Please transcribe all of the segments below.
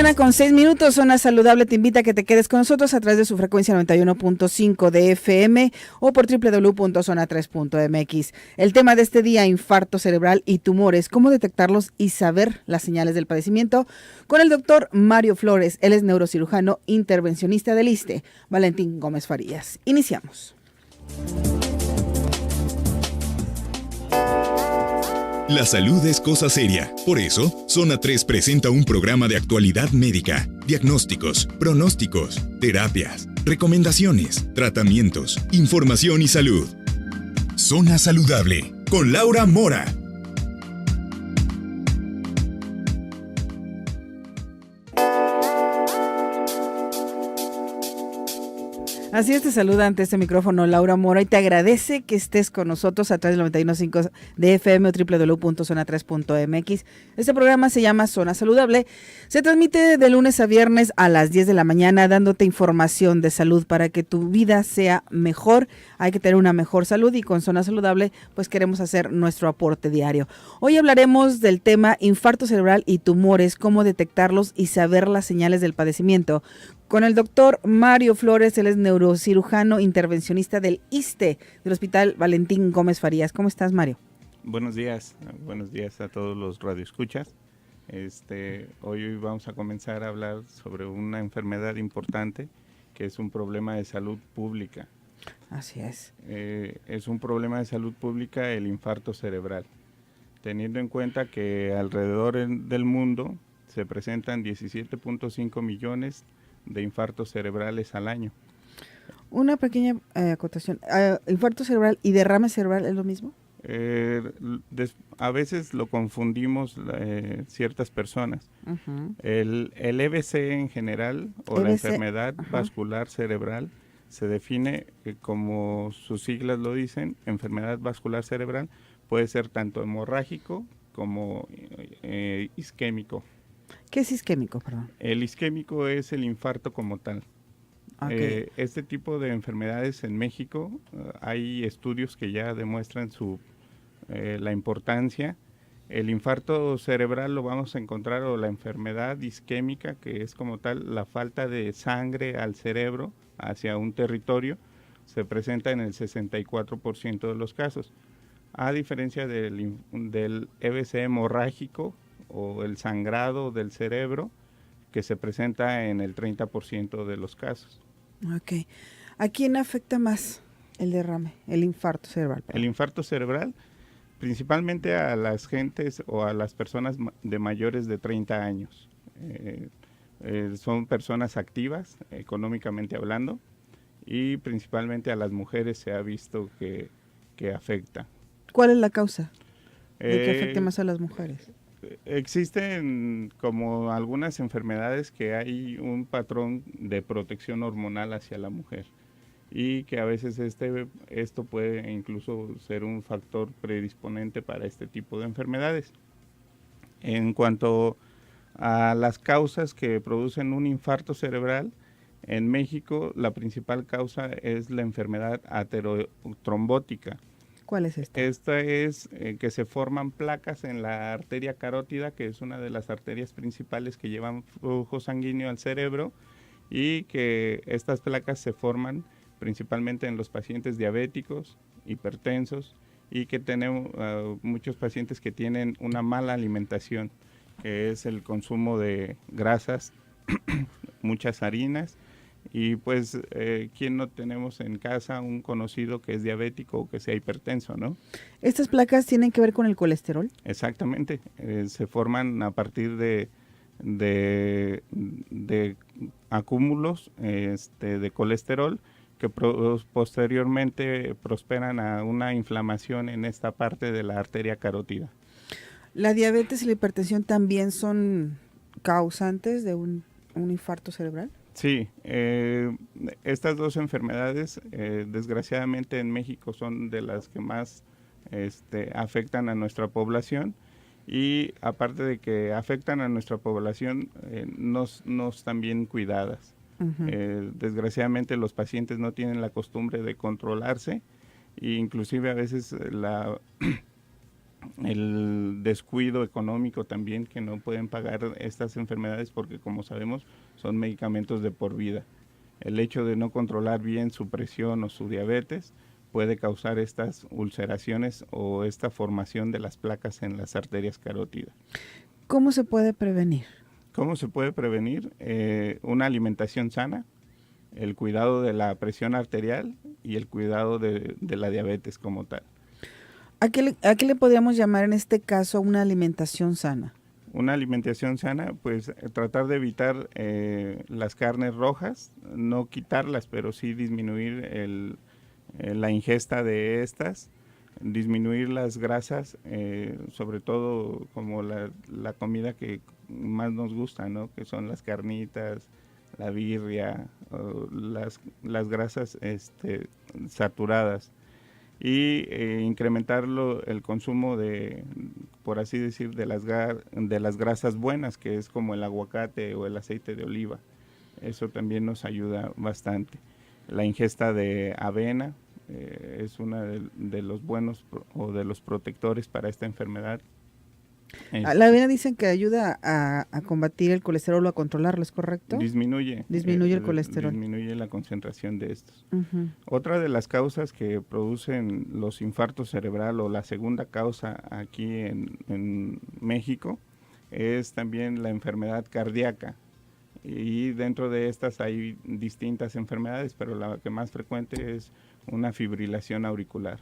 mañana con 6 minutos, Zona Saludable te invita a que te quedes con nosotros a través de su frecuencia 91.5 de FM o por www.zona3.mx. El tema de este día, infarto cerebral y tumores, cómo detectarlos y saber las señales del padecimiento, con el doctor Mario Flores. Él es neurocirujano intervencionista del ISSSTE, Valentín Gómez Farías. Iniciamos. La salud es cosa seria. Por eso, Zona 3 presenta un programa de actualidad médica, diagnósticos, pronósticos, terapias, recomendaciones, tratamientos, información y salud. Zona Saludable, con Laura Mora. Así es, te saluda ante este micrófono Laura Mora y te agradece que estés con nosotros a través del 91.5 de FM o www.zona3.mx. Este programa se llama Zona Saludable. Se transmite de lunes a viernes a las 10 de la mañana dándote información de salud para que tu vida sea mejor. Hay que tener una mejor salud y con Zona Saludable pues queremos hacer nuestro aporte diario. Hoy hablaremos del tema infarto cerebral y tumores, cómo detectarlos y saber las señales del padecimiento. Con el doctor Mario Flores, él es neurocirujano intervencionista del ISSSTE, del Hospital Valentín Gómez Farías. ¿Cómo estás, Mario? Buenos días a todos los radioescuchas. Hoy vamos a comenzar a hablar sobre una enfermedad importante que es un problema de salud pública. Así es. Es un problema de salud pública el infarto cerebral, teniendo en cuenta que alrededor del mundo se presentan 17.5 millones de infartos cerebrales al año. Una pequeña acotación. ¿Infarto cerebral y derrame cerebral es lo mismo? A veces lo confundimos ciertas personas. Uh-huh. El EBC en general, o la enfermedad vascular cerebral, se define como sus siglas lo dicen, enfermedad vascular cerebral, puede ser tanto hemorrágico como isquémico. ¿Qué es isquémico, perdón? El isquémico es el infarto como tal. Okay. Este tipo de enfermedades en México, hay estudios que ya demuestran la importancia. El infarto cerebral lo vamos a encontrar, o la enfermedad isquémica, que es como tal la falta de sangre al cerebro hacia un territorio, se presenta en el 64% de los casos. A diferencia del EBC hemorrágico, o el sangrado del cerebro, que se presenta en el 30% de los casos. Ok. ¿A quién afecta más el derrame, el infarto cerebral? El infarto cerebral, principalmente a las gentes o a las personas de mayores de 30 años. Son personas activas, económicamente hablando, y principalmente a las mujeres se ha visto que afecta. ¿Cuál es la causa de que afecte más a las mujeres? Existen como algunas enfermedades que hay un patrón de protección hormonal hacia la mujer y que a veces esto puede incluso ser un factor predisponente para este tipo de enfermedades. En cuanto a las causas que producen un infarto cerebral, en México la principal causa es la enfermedad aterotrombótica. ¿Cuál es esta? Esta es que se forman placas en la arteria carótida, que es una de las arterias principales que llevan flujo sanguíneo al cerebro, y que estas placas se forman principalmente en los pacientes diabéticos, hipertensos, y que tenemos muchos pacientes que tienen una mala alimentación, que es el consumo de grasas, muchas harinas. Y pues, ¿quién no tenemos en casa un conocido que es diabético o que sea hipertenso, no? ¿Estas placas tienen que ver con el colesterol? Exactamente, se forman a partir de acúmulos de colesterol que posteriormente prosperan a una inflamación en esta parte de la arteria carótida. ¿La diabetes y la hipertensión también son causantes de un infarto cerebral? Sí, estas dos enfermedades desgraciadamente en México son de las que más afectan a nuestra población, y aparte de que afectan a nuestra población, no están bien cuidadas. Uh-huh. Desgraciadamente los pacientes no tienen la costumbre de controlarse, e inclusive a veces el descuido económico también, que no pueden pagar estas enfermedades porque, como sabemos, son medicamentos de por vida. El hecho de no controlar bien su presión o su diabetes puede causar estas ulceraciones o esta formación de las placas en las arterias carótidas. ¿Cómo se puede prevenir? ¿Cómo se puede prevenir? Una alimentación sana, el cuidado de la presión arterial y el cuidado de la diabetes como tal. ¿A qué le podríamos llamar en este caso una alimentación sana? Una alimentación sana, pues tratar de evitar las carnes rojas, no quitarlas, pero sí disminuir la ingesta de estas, disminuir las grasas, sobre todo como la comida que más nos gusta, ¿no? Que son las carnitas, la birria, las grasas saturadas. Y incrementar el consumo de, por así decir, de las grasas buenas, que es como el aguacate o el aceite de oliva. Eso también nos ayuda bastante. La ingesta de avena es uno de los buenos o de los protectores para esta enfermedad. La avena dicen que ayuda a combatir el colesterol o a controlarlo, ¿es correcto? Disminuye el colesterol. Disminuye la concentración de estos. Uh-huh. Otra de las causas que producen los infartos cerebral, o la segunda causa aquí en México, es también la enfermedad cardíaca. Y dentro de estas hay distintas enfermedades, pero la que más frecuente es una fibrilación auricular.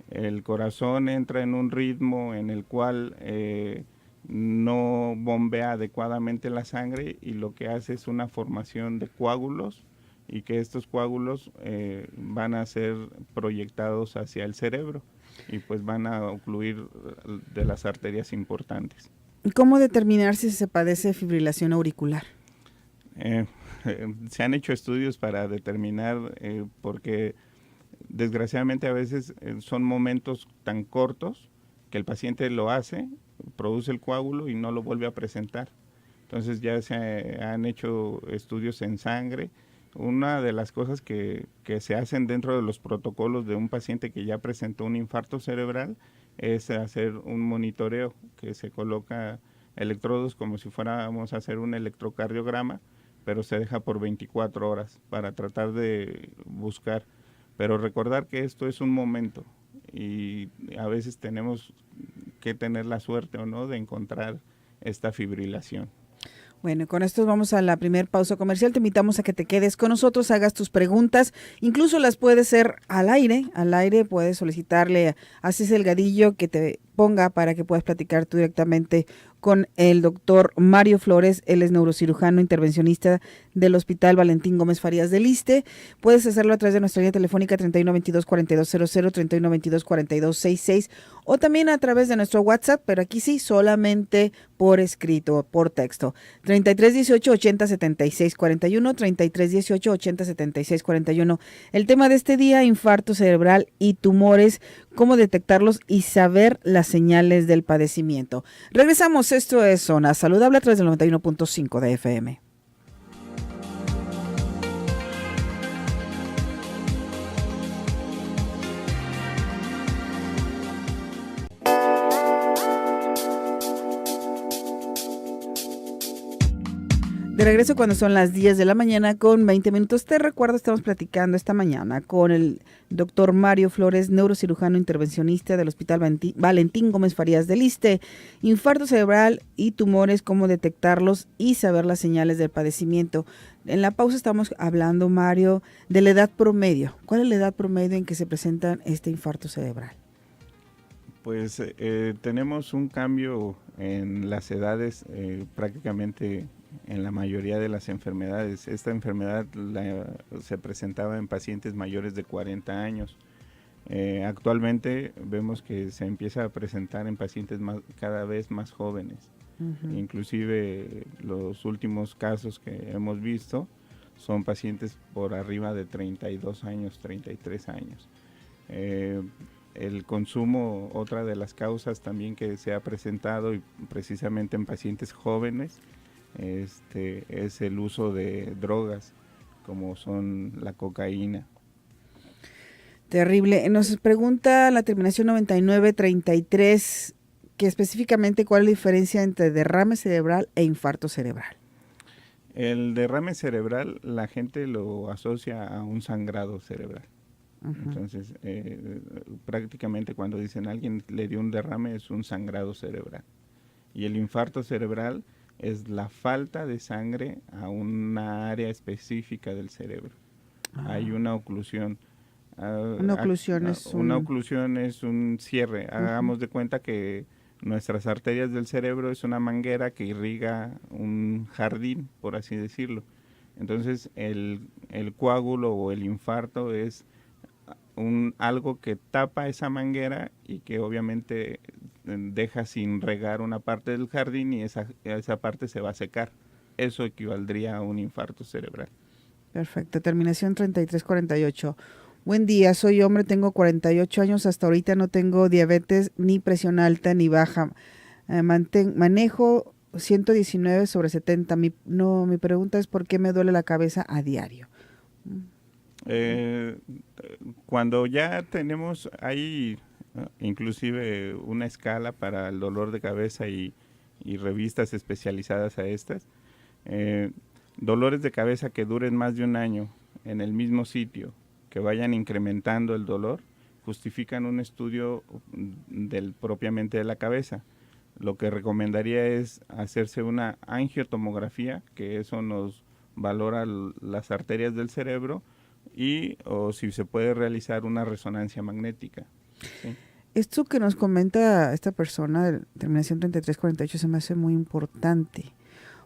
El corazón entra en un ritmo en el cual no bombea adecuadamente la sangre, y lo que hace es una formación de coágulos, y que estos coágulos van a ser proyectados hacia el cerebro y pues van a ocluir de las arterias importantes. ¿Cómo determinar si se padece fibrilación auricular? Se han hecho estudios para determinar porque desgraciadamente a veces son momentos tan cortos que el paciente lo hace, produce el coágulo y no lo vuelve a presentar. Entonces ya se han hecho estudios en sangre. Una de las cosas que se hacen dentro de los protocolos de un paciente que ya presentó un infarto cerebral es hacer un monitoreo, que se coloca electrodos como si fuéramos a hacer un electrocardiograma, pero se deja por 24 horas para tratar de buscar. Pero recordar que esto es un momento y a veces tenemos que tener la suerte o no de encontrar esta fibrilación. Bueno, con esto vamos a la primer pausa comercial. Te invitamos a que te quedes con nosotros, hagas tus preguntas, incluso las puedes hacer al aire puedes solicitarle a César Gadillo que te ponga para que puedas platicar tú directamente con el doctor Mario Flores. Él es neurocirujano intervencionista del Hospital Valentín Gómez Farías del Issste. Puedes hacerlo a través de nuestra línea telefónica 3122-4200, 3122-4266, o también a través de nuestro WhatsApp, pero aquí sí, solamente por escrito, por texto. 3318-807641, 3318-807641. El tema de este día: infarto cerebral y tumores, cómo detectarlos y saber las señales del padecimiento. Regresamos, esto es Zona Saludable a través del 91.5 de FM. De regreso cuando son las 10 de la mañana con 20 minutos. Te recuerdo, estamos platicando esta mañana con el doctor Mario Flores, neurocirujano intervencionista del Hospital Valentín Gómez Farías del Issste. Infarto cerebral y tumores, cómo detectarlos y saber las señales del padecimiento. En la pausa estamos hablando, Mario, de la edad promedio. ¿Cuál es la edad promedio en que se presenta este infarto cerebral? Pues tenemos un cambio en las edades prácticamente en la mayoría de las enfermedades. Esta enfermedad se presentaba en pacientes mayores de 40 años. Actualmente vemos que se empieza a presentar en pacientes cada vez más jóvenes. Uh-huh. Inclusive los últimos casos que hemos visto son pacientes por arriba de 32 años, 33 años. El consumo, otra de las causas también que se ha presentado, y precisamente en pacientes jóvenes, es el uso de drogas como son la cocaína. Terrible. Nos pregunta la terminación 9933, que específicamente cuál es la diferencia entre derrame cerebral e infarto cerebral. El derrame cerebral, la gente lo asocia a un sangrado cerebral. Entonces, prácticamente cuando dicen alguien le dio un derrame es un sangrado cerebral. Y el infarto cerebral es la falta de sangre a una área específica del cerebro. Hay una oclusión. Una oclusión es un cierre. Hagamos de cuenta que nuestras arterias del cerebro es una manguera que irriga un jardín, por así decirlo. Entonces, el coágulo o el infarto es algo que tapa esa manguera y que obviamente deja sin regar una parte del jardín y esa parte se va a secar. Eso equivaldría a un infarto cerebral. Perfecto. Terminación 3348. Buen día, soy hombre, tengo 48 años, hasta ahorita no tengo diabetes ni presión alta ni baja. Manejo 119/70. Mi pregunta es ¿por qué me duele la cabeza a diario? Cuando ya tenemos ahí inclusive una escala para el dolor de cabeza y revistas especializadas a estas, dolores de cabeza que duren más de un año en el mismo sitio, que vayan incrementando el dolor, justifican un estudio propiamente de la cabeza. Lo que recomendaría es hacerse una angiotomografía, que eso nos valora las arterias del cerebro, o si se puede realizar una resonancia magnética. ¿Sí? Esto que nos comenta esta persona de terminación 3348 se me hace muy importante,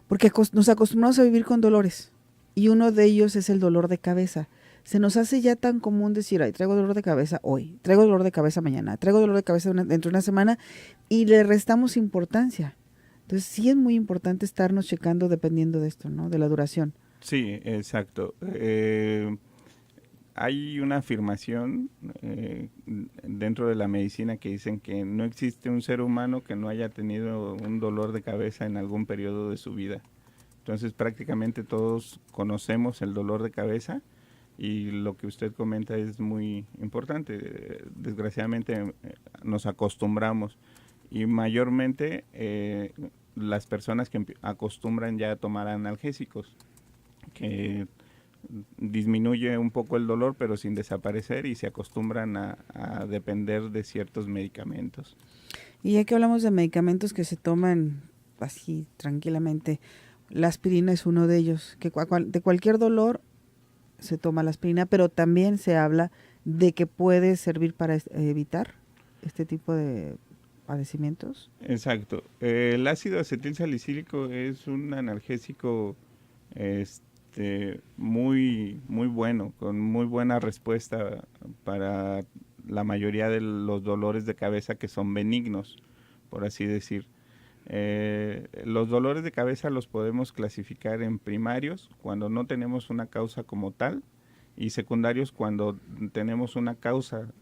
porque nos acostumbramos a vivir con dolores y uno de ellos es el dolor de cabeza. Se nos hace ya tan común decir, ay, traigo dolor de cabeza hoy, traigo dolor de cabeza mañana, traigo dolor de cabeza dentro de una semana, y le restamos importancia. Entonces sí es muy importante estarnos checando dependiendo de esto, ¿no? De la duración. Sí, exacto. Hay una afirmación dentro de la medicina que dicen que no existe un ser humano que no haya tenido un dolor de cabeza en algún periodo de su vida. Entonces prácticamente todos conocemos el dolor de cabeza y lo que usted comenta es muy importante. Desgraciadamente nos acostumbramos y mayormente las personas que acostumbran ya a tomar analgésicos, que disminuye un poco el dolor pero sin desaparecer y se acostumbran a depender de ciertos medicamentos. Y ya que hablamos de medicamentos que se toman así tranquilamente, la aspirina es uno de ellos, que de cualquier dolor se toma la aspirina, pero también se habla de que puede servir para evitar este tipo de padecimientos. Exacto. El ácido acetilsalicílico es un analgésico muy bueno, con muy buena respuesta para la mayoría de los dolores de cabeza que son benignos, por así decir. Los dolores de cabeza los podemos clasificar en primarios cuando no tenemos una causa como tal y secundarios cuando tenemos una causa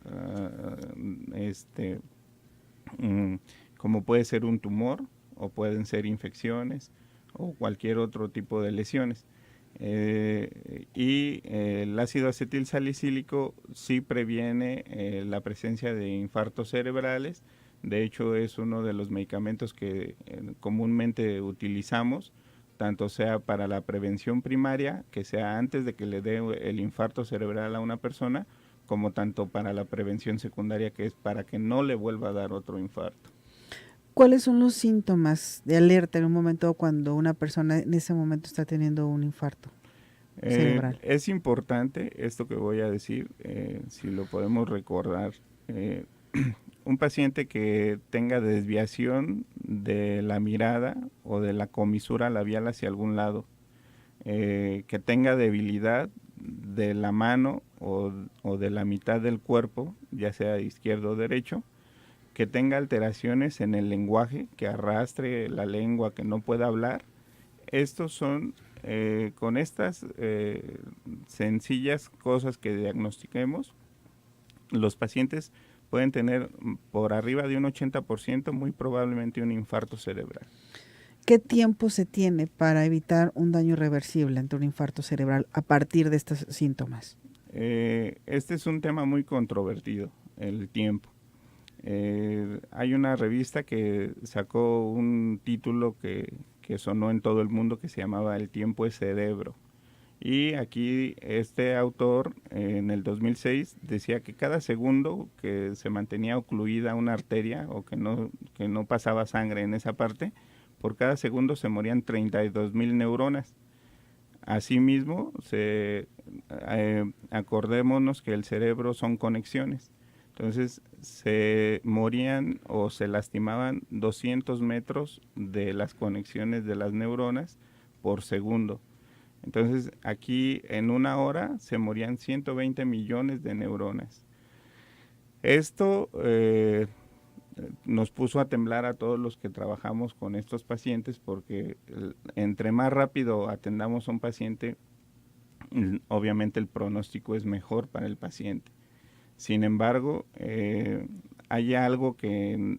como puede ser un tumor o pueden ser infecciones o cualquier otro tipo de lesiones. El ácido acetilsalicílico sí previene la presencia de infartos cerebrales. De hecho, es uno de los medicamentos que comúnmente utilizamos, tanto sea para la prevención primaria, que sea antes de que le dé el infarto cerebral a una persona, como tanto para la prevención secundaria, que es para que no le vuelva a dar otro infarto. ¿Cuáles son los síntomas de alerta en un momento cuando una persona en ese momento está teniendo un infarto cerebral? Es importante esto que voy a decir, si lo podemos recordar. Un paciente que tenga desviación de la mirada o de la comisura labial hacia algún lado, que tenga debilidad de la mano o de la mitad del cuerpo, ya sea izquierdo o derecho, que tenga alteraciones en el lenguaje, que arrastre la lengua, que no pueda hablar. Estos son, con estas sencillas cosas que diagnostiquemos, los pacientes pueden tener por arriba de un 80% muy probablemente un infarto cerebral. ¿Qué tiempo se tiene para evitar un daño irreversible ante un infarto cerebral a partir de estos síntomas? Este es un tema muy controvertido, el tiempo. Hay una revista que sacó un título que sonó en todo el mundo que se llamaba El tiempo es cerebro. Y aquí este autor en el 2006 decía que cada segundo que se mantenía ocluida una arteria o que no pasaba sangre en esa parte, por cada segundo se morían 32,000 neuronas. Asimismo, acordémonos que el cerebro son conexiones. Entonces se morían o se lastimaban 200 metros de las conexiones de las neuronas por segundo. Entonces aquí en una hora se morían 120 millones de neuronas. Esto nos puso a temblar a todos los que trabajamos con estos pacientes porque entre más rápido atendamos a un paciente, obviamente el pronóstico es mejor para el paciente. Sin embargo, hay algo que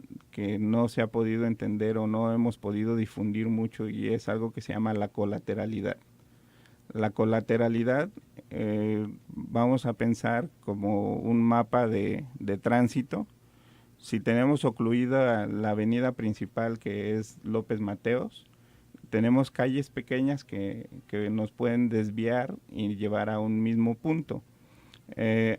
no se ha podido entender o no hemos podido difundir mucho y es algo que se llama la colateralidad. La colateralidad vamos a pensar como un mapa de tránsito. Si tenemos ocluida la avenida principal que es López Mateos, tenemos calles pequeñas que nos pueden desviar y llevar a un mismo punto.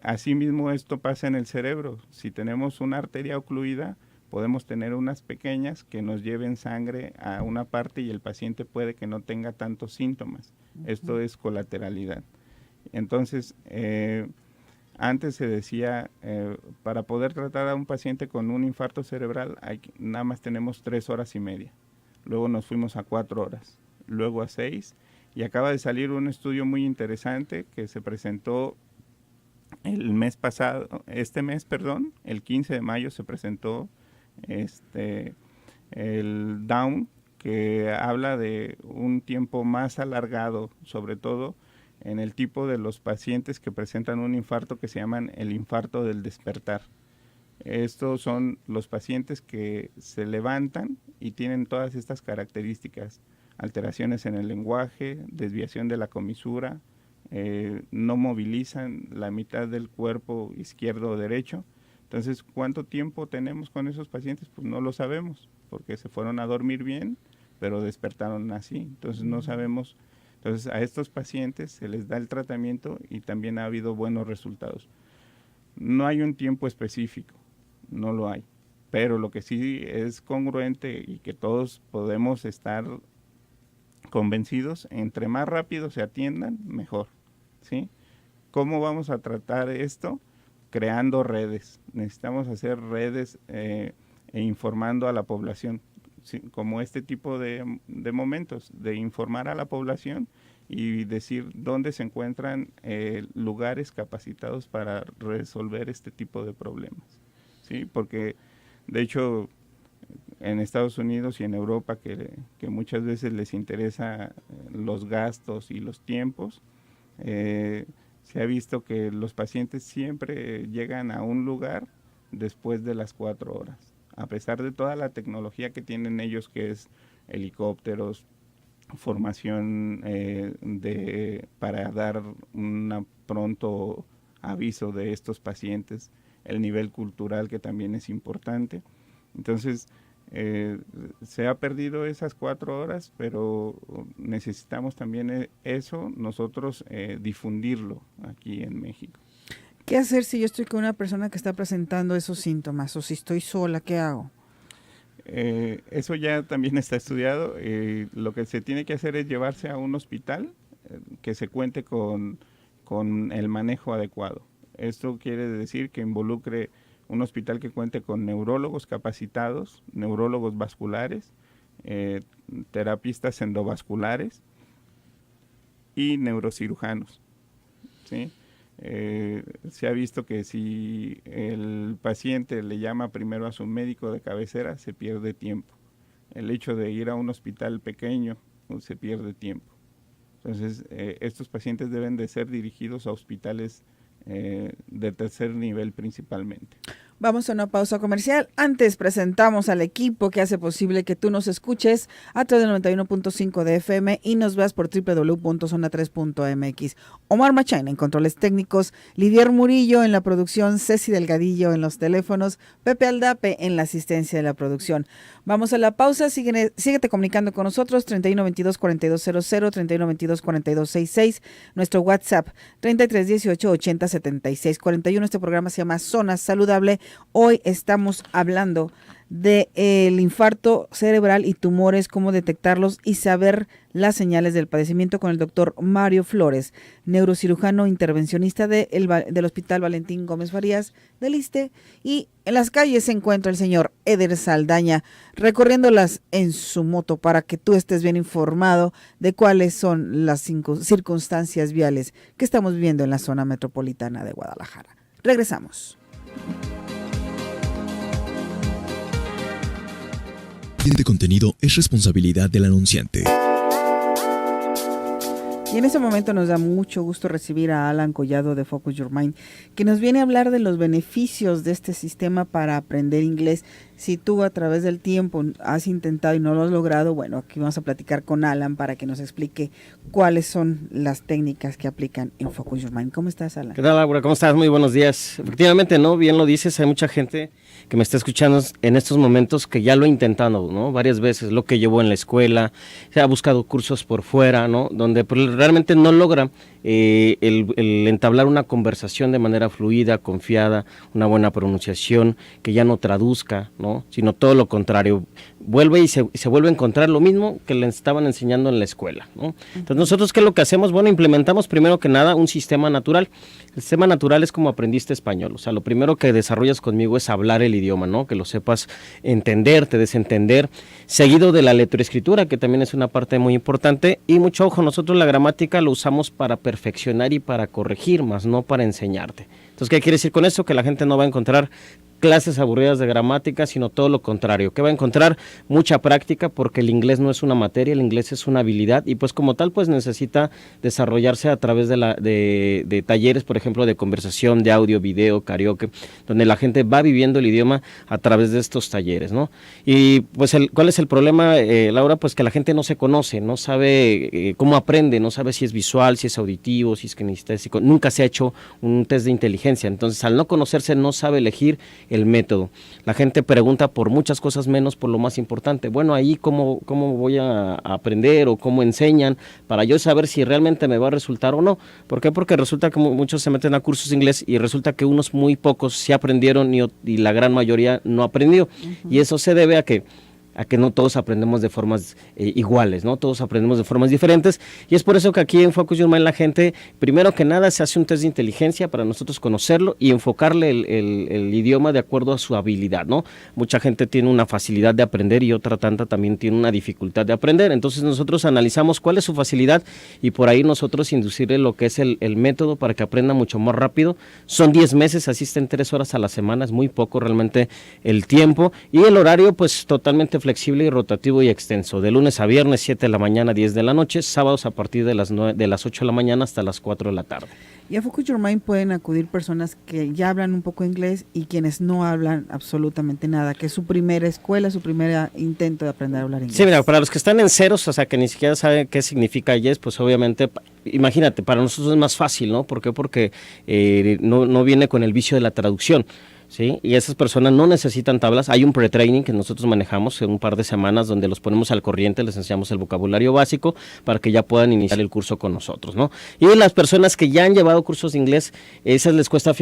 Asimismo esto pasa en el cerebro. Si tenemos una arteria ocluida, podemos tener unas pequeñas que nos lleven sangre a una parte y el paciente puede que no tenga tantos síntomas. Esto es colateralidad. Entonces, antes se decía, para poder tratar a un paciente con un infarto cerebral, nada más tenemos 3 horas y media. Luego nos fuimos a 4 horas, luego a 6, y acaba de salir un estudio muy interesante que se presentó el mes pasado, el 15 de mayo se presentó el Down, que habla de un tiempo más alargado, sobre todo en el tipo de los pacientes que presentan un infarto que se llaman el infarto del despertar. Estos son los pacientes que se levantan y tienen todas estas características: alteraciones en el lenguaje, desviación de la comisura, no movilizan la mitad del cuerpo izquierdo o derecho. Entonces, ¿cuánto tiempo tenemos con esos pacientes? Pues no lo sabemos, porque se fueron a dormir bien, pero despertaron así. Entonces no sabemos. Entonces a estos pacientes se les da el tratamiento y también ha habido buenos resultados. No hay un tiempo específico, no lo hay, pero lo que sí es congruente y que todos podemos estar convencidos, entre más rápido se atiendan, mejor, ¿sí? ¿Cómo vamos a tratar esto? Creando redes. Necesitamos hacer redes e informando a la población, ¿sí? Como este tipo de momentos, de informar a la población y decir dónde se encuentran lugares capacitados para resolver este tipo de problemas, ¿sí? Porque de hecho en Estados Unidos y en Europa, que muchas veces les interesa los gastos y los tiempos, se ha visto que los pacientes siempre llegan a un lugar después de las 4 horas, a pesar de toda la tecnología que tienen ellos, que es helicópteros, formación para dar un pronto aviso de estos pacientes, el nivel cultural que también es importante. Entonces, se ha perdido esas 4 horas, pero necesitamos también eso, nosotros difundirlo aquí en México. ¿Qué hacer si yo estoy con una persona que está presentando esos síntomas o si estoy sola? ¿Qué hago? Eso ya también está estudiado. Lo que se tiene que hacer es llevarse a un hospital que se cuente con el manejo adecuado. Esto quiere decir que involucre un hospital que cuente con neurólogos capacitados, neurólogos vasculares, terapistas endovasculares y neurocirujanos, ¿sí? Se ha visto que si el paciente le llama primero a su médico de cabecera, se pierde tiempo. El hecho de ir a un hospital pequeño, se pierde tiempo. Entonces, estos pacientes deben de ser dirigidos a hospitales de tercer nivel principalmente. Vamos a una pausa comercial. Antes presentamos al equipo que hace posible que tú nos escuches a través del 91.5 de FM y nos veas por www.zona3.mx. Omar Machain en controles técnicos, Lidier Murillo en la producción, Ceci Delgadillo en los teléfonos, Pepe Aldape en la asistencia de la producción. Vamos a la pausa, síguete comunicando con nosotros, 3122-4200, 3122-4266, nuestro WhatsApp, 3318-807641. Este programa se llama Zona Saludable. Hoy estamos hablando del infarto cerebral y tumores, cómo detectarlos y saber las señales del padecimiento con el doctor Mario Flores, neurocirujano intervencionista del Hospital Valentín Gómez Farías del ISSSTE, y en las calles se encuentra el señor Eder Saldaña recorriéndolas en su moto para que tú estés bien informado de cuáles son las circunstancias viales que estamos viviendo en la zona metropolitana de Guadalajara. Regresamos. El siguiente contenido es responsabilidad del anunciante. Y en este momento nos da mucho gusto recibir a Alan Collado de Focus Your Mind, que nos viene a hablar de los beneficios de este sistema para aprender inglés. Si tú a través del tiempo has intentado y no lo has logrado, bueno, aquí vamos a platicar con Alan para que nos explique cuáles son las técnicas que aplican en Focus Your Mind. ¿Cómo estás, Alan? ¿Qué tal, Laura? ¿Cómo estás? Muy buenos días. Efectivamente, ¿no? Bien lo dices, hay mucha gente que me está escuchando en estos momentos que ya lo ha intentado, ¿no? Varias veces, lo que llevó en la escuela, se ha buscado cursos por fuera, ¿no? Donde pues, realmente no logra el entablar una conversación de manera fluida, confiada, una buena pronunciación, que ya no traduzca, ¿no? Sino todo lo contrario, vuelve y se vuelve a encontrar lo mismo que le estaban enseñando en la escuela, ¿no? Entonces nosotros, ¿qué es lo que hacemos? Bueno, implementamos primero que nada un sistema natural. El sistema natural es como aprendiste español, o sea, lo primero que desarrollas conmigo es hablar el idioma, ¿no? Que lo sepas entender, te desentender, seguido de la lectoescritura, que también es una parte muy importante, y mucho ojo, nosotros la gramática lo usamos para perfeccionar y para corregir, más no para enseñarte. Entonces, ¿qué quiere decir con esto? Que la gente no va a encontrar clases aburridas de gramática, sino todo lo contrario, que va a encontrar mucha práctica, porque el inglés no es una materia, el inglés es una habilidad, y pues como tal pues necesita desarrollarse a través de talleres, por ejemplo, de conversación, de audio, video, karaoke, donde la gente va viviendo el idioma a través de estos talleres, ¿no? Y pues ¿cuál es el problema, Laura? Pues que la gente no se conoce, no sabe cómo aprende, no sabe si es visual, si es auditivo, si es kinestésico, nunca se ha hecho un test de inteligencia, entonces al no conocerse no sabe elegir el método. La gente pregunta por muchas cosas menos por lo más importante. Bueno, ahí cómo voy a aprender o cómo enseñan para yo saber si realmente me va a resultar o no. ¿Por qué? Porque resulta que muchos se meten a cursos de inglés y resulta que unos muy pocos sí aprendieron y la gran mayoría no aprendió. Uh-huh. Y eso se debe a que no todos aprendemos de formas iguales, ¿no? Todos aprendemos de formas diferentes, y es por eso que aquí en Focus Your Mind la gente, primero que nada, se hace un test de inteligencia para nosotros conocerlo y enfocarle el idioma de acuerdo a su habilidad, ¿no? Mucha gente tiene una facilidad de aprender y otra tanta también tiene una dificultad de aprender, entonces nosotros analizamos cuál es su facilidad y por ahí nosotros inducirle lo que es el método para que aprenda mucho más rápido. Son 10 meses, asisten 3 horas a la semana, es muy poco realmente el tiempo, y el horario pues totalmente flexible y rotativo y extenso, de lunes a viernes 7 de la mañana, 10 de la noche, sábados a partir de las 8 de la mañana hasta las 4 de la tarde. Y a Focus Your Mind pueden acudir personas que ya hablan un poco inglés y quienes no hablan absolutamente nada, que es su primera escuela, su primer intento de aprender a hablar inglés. Sí, mira, para los que están en ceros, o sea, que ni siquiera saben qué significa yes, pues obviamente, imagínate, para nosotros es más fácil, ¿no? ¿Por qué? Porque no viene con el vicio de la traducción. ¿Sí? Y esas personas no necesitan tablas. Hay un pre-training que nosotros manejamos en un par de semanas donde los ponemos al corriente, les enseñamos el vocabulario básico para que ya puedan iniciar el curso con nosotros, ¿no? Y las personas que ya han llevado cursos de inglés, esas les cuesta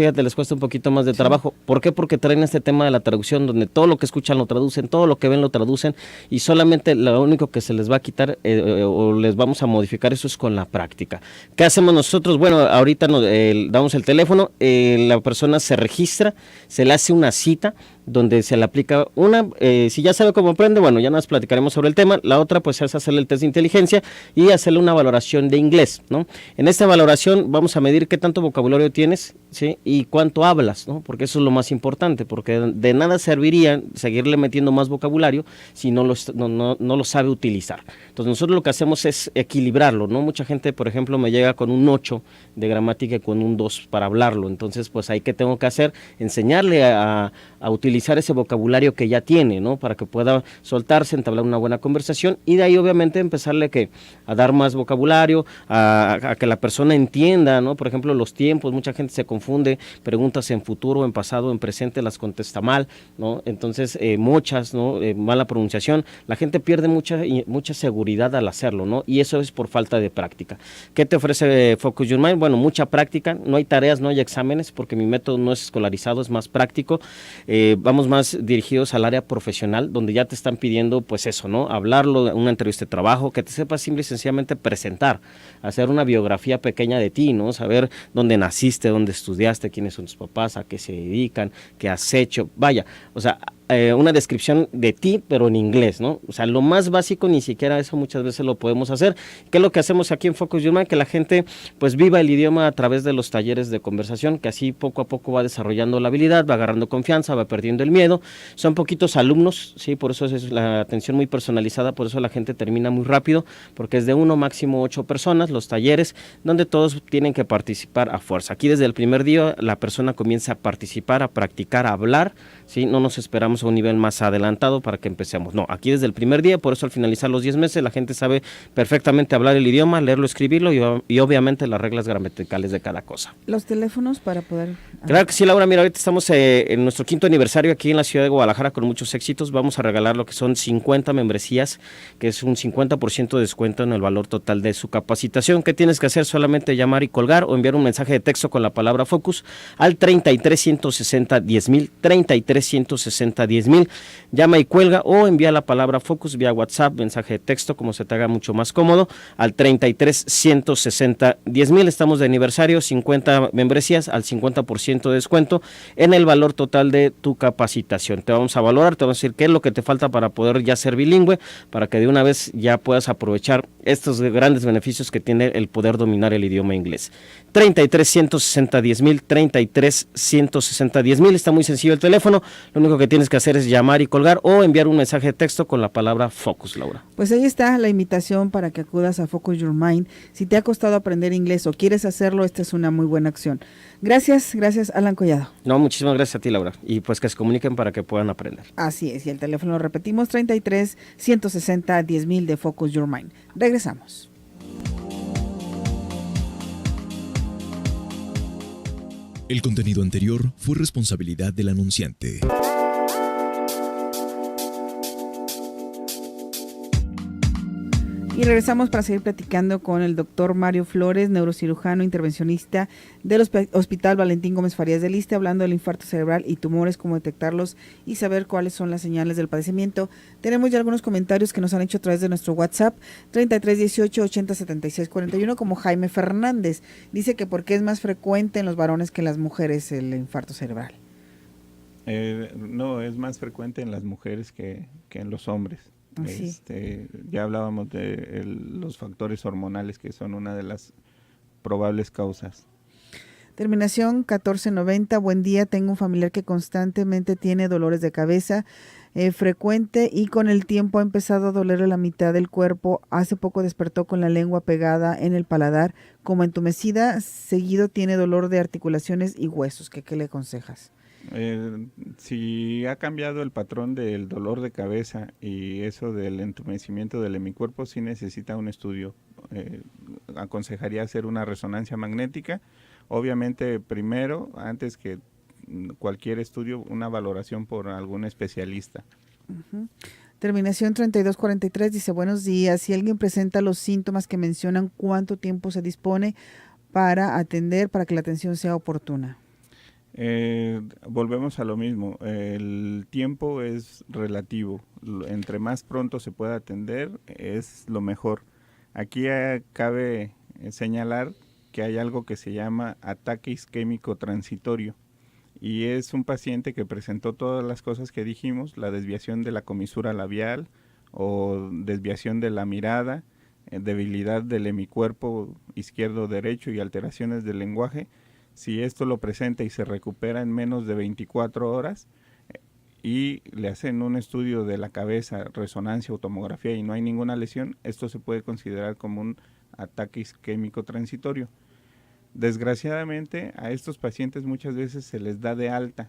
un poquito más de trabajo. ¿Por qué? Porque traen este tema de la traducción, donde todo lo que escuchan lo traducen, todo lo que ven lo traducen, y solamente lo único que se les va a quitar o les vamos a modificar eso es con la práctica. ¿Qué hacemos nosotros? Bueno, ahorita damos el teléfono, la persona se registra, se le hace una cita, donde se le aplica una, si ya sabe cómo aprende, bueno, ya nos platicaremos sobre el tema. La otra pues es hacerle el test de inteligencia y hacerle una valoración de inglés, ¿no? En esta valoración vamos a medir qué tanto vocabulario tienes, ¿sí? Y cuánto hablas, ¿no? Porque eso es lo más importante, porque de nada serviría seguirle metiendo más vocabulario si no lo sabe utilizar. Entonces nosotros lo que hacemos es equilibrarlo, ¿no? Mucha gente, por ejemplo, me llega con un 8 de gramática y con un 2 para hablarlo. Entonces, pues ahí qué tengo que hacer, enseñarle a utilizar ese vocabulario que ya tiene, ¿no? Para que pueda soltarse, entablar una buena conversación y de ahí obviamente empezarle a dar más vocabulario, a que la persona entienda, ¿no? Por ejemplo, los tiempos, mucha gente se confunde, preguntas en futuro, en pasado, en presente, las contesta mal, ¿no? Entonces, muchas, ¿no? Mala pronunciación, la gente pierde mucha seguridad al hacerlo, ¿no? Y eso es por falta de práctica. ¿Qué te ofrece Focus Your Mind? Bueno, mucha práctica, no hay tareas, no hay exámenes, porque mi método no es escolarizado, es más práctico. Vamos más dirigidos al área profesional, donde ya te están pidiendo, pues eso, ¿no? Hablarlo, una entrevista de trabajo, que te sepas simple y sencillamente presentar, hacer una biografía pequeña de ti, ¿no? Saber dónde naciste, dónde estudiaste, quiénes son tus papás, a qué se dedican, qué has hecho, vaya, o sea, una descripción de ti, pero en inglés, ¿no? O sea, lo más básico, ni siquiera eso muchas veces lo podemos hacer. ¿Qué es lo que hacemos aquí en Focus Your Mind? Que la gente, pues, viva el idioma a través de los talleres de conversación, que así poco a poco va desarrollando la habilidad, va agarrando confianza, va perdiendo el miedo. Son poquitos alumnos, ¿sí? Por eso es la atención muy personalizada, por eso la gente termina muy rápido, porque es de 1, máximo 8 personas, los talleres, donde todos tienen que participar a fuerza. Aquí desde el primer día la persona comienza a participar, a practicar, a hablar, ¿sí? No nos esperamos a un nivel más adelantado para que empecemos. No, aquí desde el primer día, por eso al finalizar los 10 meses la gente sabe perfectamente hablar el idioma, leerlo, escribirlo y obviamente las reglas gramaticales de cada cosa. ¿Los teléfonos para poder...? Claro que sí, Laura, mira, ahorita estamos en nuestro 5º aniversario aquí en la ciudad de Guadalajara con muchos éxitos. Vamos a regalar lo que son 50 membresías, que es un 50% de descuento en el valor total de su capacitación. ¿Qué tienes que hacer? Solamente llamar y colgar o enviar un mensaje de texto con la palabra Focus al 33-160-10,000, 33-160-10,000. Llama y cuelga o envía la palabra Focus vía WhatsApp, mensaje de texto, como se te haga mucho más cómodo, al 33-160-10,000. Estamos de aniversario, 50 membresías al 50% de descuento en el valor total de tu capacitación. Te vamos a valorar, te vamos a decir qué es lo que te falta para poder ya ser bilingüe, para que de una vez ya puedas aprovechar estos grandes beneficios que tiene el poder dominar el idioma inglés. 33-160-10,000, 33-160-10,000. Está muy sencillo el teléfono. Lo único que tienes que hacer es llamar y colgar o enviar un mensaje de texto con la palabra Focus, Laura. Pues ahí está la invitación para que acudas a Focus Your Mind. Si te ha costado aprender inglés o quieres hacerlo, esta es una muy buena acción. Gracias, Alan Collado. No, muchísimas gracias a ti, Laura. Y pues que se comuniquen para que puedan aprender. Así es, y el teléfono lo repetimos, 33-160-10,000 de Focus Your Mind. Regresamos. El contenido anterior fue responsabilidad del anunciante. Y regresamos para seguir platicando con el doctor Mario Flores, neurocirujano intervencionista del Hospital Valentín Gómez Farías del Iste, hablando del infarto cerebral y tumores, cómo detectarlos y saber cuáles son las señales del padecimiento. Tenemos ya algunos comentarios que nos han hecho a través de nuestro WhatsApp, 3318-807641, como Jaime Fernández. Dice que porque es más frecuente en los varones que en las mujeres el infarto cerebral. No, es más frecuente en las mujeres que en los hombres. Sí. Ya hablábamos de los factores hormonales, que son una de las probables causas. Terminación 1490, buen día, tengo un familiar que constantemente tiene dolores de cabeza frecuente y con el tiempo ha empezado a dolerle la mitad del cuerpo. Hace poco despertó con la lengua pegada en el paladar, como entumecida, seguido tiene dolor de articulaciones y huesos. ¿Qué le aconsejas? Si ha cambiado el patrón del dolor de cabeza y eso del entumecimiento del hemicuerpo, sí necesita un estudio. Aconsejaría hacer una resonancia magnética. Obviamente, primero, antes que cualquier estudio, una valoración por algún especialista. Uh-huh. Terminación 3243 dice, buenos días, si alguien presenta los síntomas que mencionan, ¿cuánto tiempo se dispone para atender, para que la atención sea oportuna? Volvemos a lo mismo, el tiempo es relativo, entre más pronto se pueda atender es lo mejor. Aquí cabe señalar que hay algo que se llama ataque isquémico transitorio y es un paciente que presentó todas las cosas que dijimos, la desviación de la comisura labial o desviación de la mirada, debilidad del hemicuerpo izquierdo-derecho y alteraciones del lenguaje. Si esto lo presenta y se recupera en menos de 24 horas y le hacen un estudio de la cabeza, resonancia o tomografía y no hay ninguna lesión, esto se puede considerar como un ataque isquémico transitorio. Desgraciadamente a estos pacientes muchas veces se les da de alta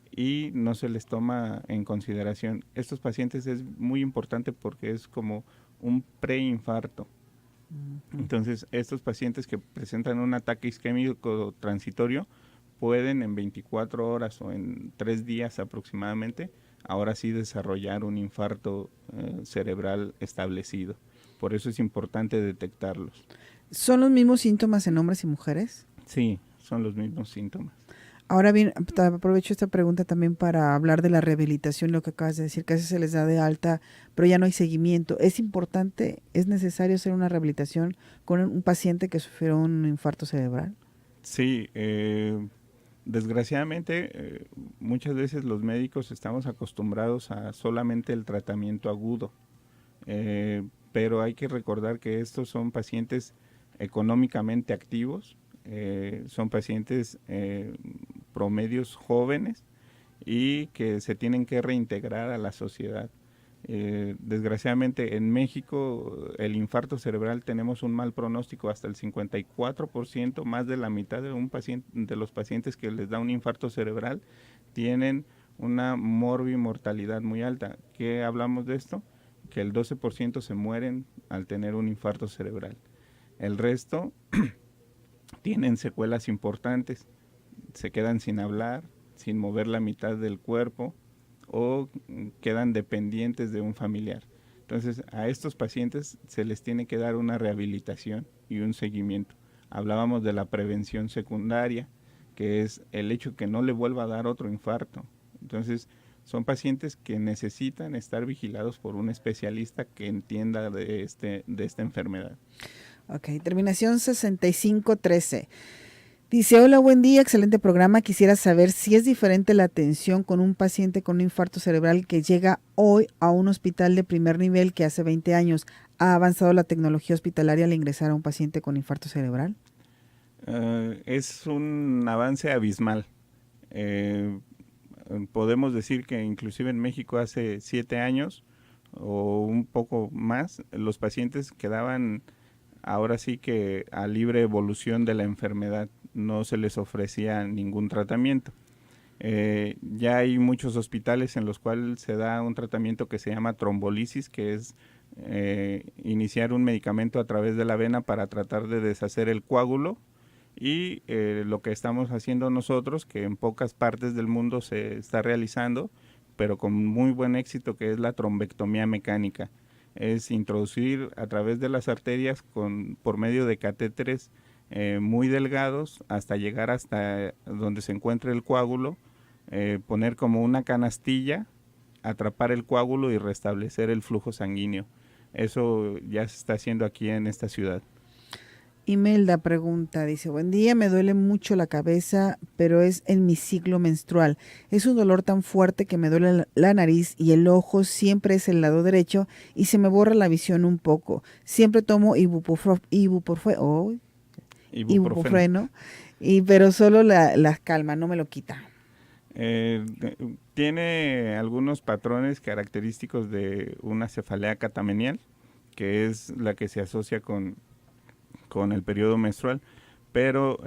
y no se les toma en consideración. Estos pacientes es muy importante porque es como un preinfarto. Entonces, estos pacientes que presentan un ataque isquémico transitorio pueden en 24 horas o en 3 días aproximadamente, ahora sí desarrollar un infarto cerebral establecido. Por eso es importante detectarlos. ¿Son los mismos síntomas en hombres y mujeres? Sí, son los mismos síntomas. Ahora bien, aprovecho esta pregunta también para hablar de la rehabilitación, lo que acabas de decir, que a veces se les da de alta, pero ya no hay seguimiento. ¿Es importante, es necesario hacer una rehabilitación con un paciente que sufrió un infarto cerebral? Sí, desgraciadamente muchas veces los médicos estamos acostumbrados a solamente el tratamiento agudo, pero hay que recordar que estos son pacientes económicamente activos, son pacientes promedios jóvenes y que se tienen que reintegrar a la sociedad. Desgraciadamente en México el infarto cerebral tenemos un mal pronóstico, hasta el 54%, más de la mitad de de los pacientes que les da un infarto cerebral tienen una morbimortalidad muy alta. ¿Qué hablamos de esto? Que el 12% se mueren al tener un infarto cerebral. El resto tienen secuelas importantes, se quedan sin hablar, sin mover la mitad del cuerpo o quedan dependientes de un familiar. Entonces, a estos pacientes se les tiene que dar una rehabilitación y un seguimiento. Hablábamos de la prevención secundaria, que es el hecho que no le vuelva a dar otro infarto. Entonces, son pacientes que necesitan estar vigilados por un especialista que entienda de esta enfermedad. Ok, terminación 6513. Dice, hola, buen día, excelente programa. Quisiera saber si es diferente la atención con un paciente con un infarto cerebral que llega hoy a un hospital de primer nivel que hace 20 años. ¿Ha avanzado la tecnología hospitalaria al ingresar a un paciente con infarto cerebral? Es un avance abismal. Podemos decir que inclusive en México hace 7 años o un poco más, los pacientes quedaban ahora sí que a libre evolución de la enfermedad, no se les ofrecía ningún tratamiento. Ya hay muchos hospitales en los cuales se da un tratamiento que se llama trombolisis, que es iniciar un medicamento a través de la vena para tratar de deshacer el coágulo, y lo que estamos haciendo nosotros, que en pocas partes del mundo se está realizando, pero con muy buen éxito, que es la trombectomía mecánica. Es introducir a través de las arterias por medio de catéteres muy delgados hasta llegar hasta donde se encuentre el coágulo, poner como una canastilla, atrapar el coágulo y restablecer el flujo sanguíneo. Eso ya se está haciendo aquí en esta ciudad. Imelda pregunta, dice, buen día, me duele mucho la cabeza, pero es en mi ciclo menstrual. Es un dolor tan fuerte que me duele la nariz y el ojo, siempre es el lado derecho y se me borra la visión un poco. Siempre tomo ibuprofeno, pero solo la calma, no me lo quita. Tiene algunos patrones característicos de una cefalea catamenial, que es la que se asocia con el periodo menstrual, pero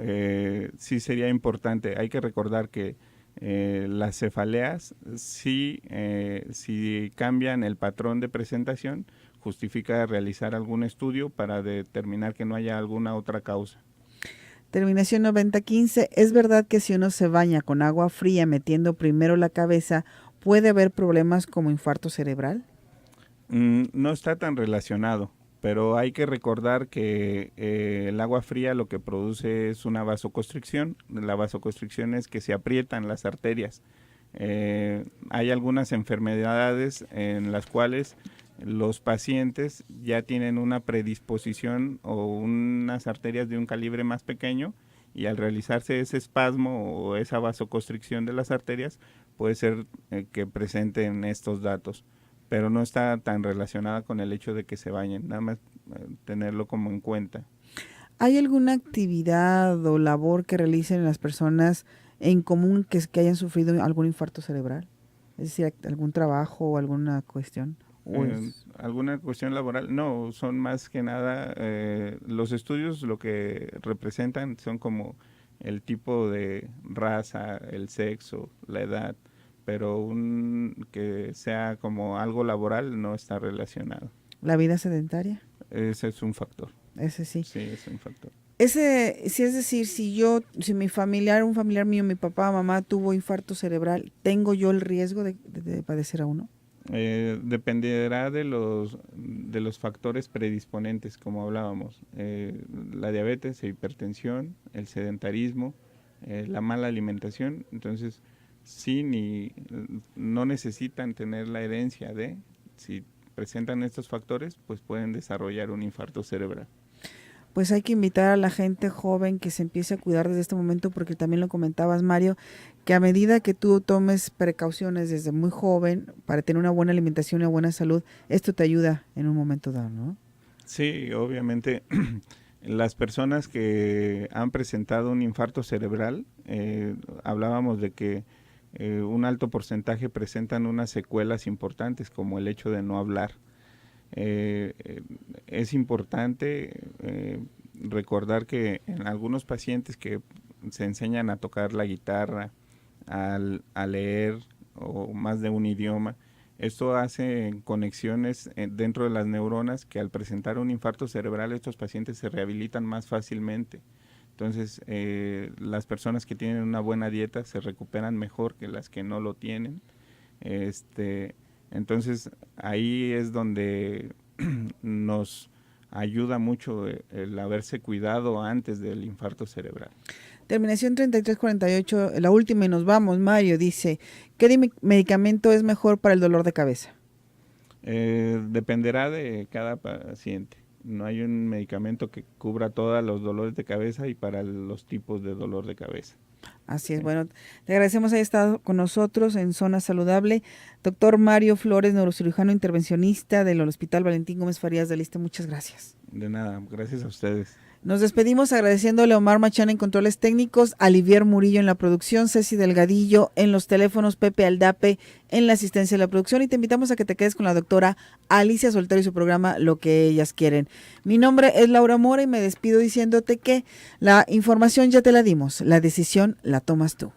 sí sería importante, hay que recordar que las cefaleas si cambian el patrón de presentación, justifica realizar algún estudio para determinar que no haya alguna otra causa. Terminación 9015, ¿es verdad que si uno se baña con agua fría metiendo primero la cabeza, puede haber problemas como infarto cerebral? No está tan relacionado, pero hay que recordar que el agua fría lo que produce es una vasoconstricción. La vasoconstricción es que se aprietan las arterias. Hay algunas enfermedades en las cuales los pacientes ya tienen una predisposición o unas arterias de un calibre más pequeño y al realizarse ese espasmo o esa vasoconstricción de las arterias puede ser que presenten estos datos, pero no está tan relacionada con el hecho de que se bañen, nada más tenerlo como en cuenta. ¿Hay alguna actividad o labor que realicen las personas en común que hayan sufrido algún infarto cerebral? Es decir, algún trabajo o alguna cuestión. ¿Alguna cuestión laboral? No, son más que nada, los estudios lo que representan son como el tipo de raza, el sexo, la edad, pero que sea como algo laboral no está relacionado. ¿La vida sedentaria? Ese es un factor. Ese sí. Sí, es un factor. Sí, es decir, si un familiar mío, mi papá, mamá tuvo infarto cerebral, ¿tengo yo el riesgo de padecer a uno? Dependerá de los factores predisponentes, como hablábamos, la diabetes, la hipertensión, el sedentarismo, la mala alimentación. Entonces, sí, no necesitan tener la herencia si presentan estos factores, pues pueden desarrollar un infarto cerebral. Pues hay que invitar a la gente joven que se empiece a cuidar desde este momento, porque también lo comentabas, Mario, que a medida que tú tomes precauciones desde muy joven para tener una buena alimentación y una buena salud, esto te ayuda en un momento dado, ¿no? Sí, obviamente. Las personas que han presentado un infarto cerebral, hablábamos de que un alto porcentaje presentan unas secuelas importantes, como el hecho de no hablar. Es importante recordar que en algunos pacientes que se enseñan a tocar la guitarra, a leer o más de un idioma, esto hace conexiones dentro de las neuronas que al presentar un infarto cerebral estos pacientes se rehabilitan más fácilmente. Entonces, las personas que tienen una buena dieta se recuperan mejor que las que no lo tienen. Entonces, ahí es donde nos ayuda mucho el haberse cuidado antes del infarto cerebral. Terminación 3348, la última y nos vamos. Mario dice, ¿qué medicamento es mejor para el dolor de cabeza? Dependerá de cada paciente. No hay un medicamento que cubra todos los dolores de cabeza y para los tipos de dolor de cabeza. Así es, bueno, te agradecemos haber estado con nosotros en Zona Saludable. Doctor Mario Flores, neurocirujano intervencionista del Hospital Valentín Gómez Farías del Iste, muchas gracias. De nada, gracias a ustedes. Nos despedimos agradeciéndole a Omar Machán en controles técnicos, a Olivier Murillo en la producción, Ceci Delgadillo en los teléfonos, Pepe Aldape en la asistencia de la producción, y te invitamos a que te quedes con la doctora Alicia Soltero y su programa Lo que ellas quieren. Mi nombre es Laura Mora y me despido diciéndote que la información ya te la dimos, la decisión la tomas tú.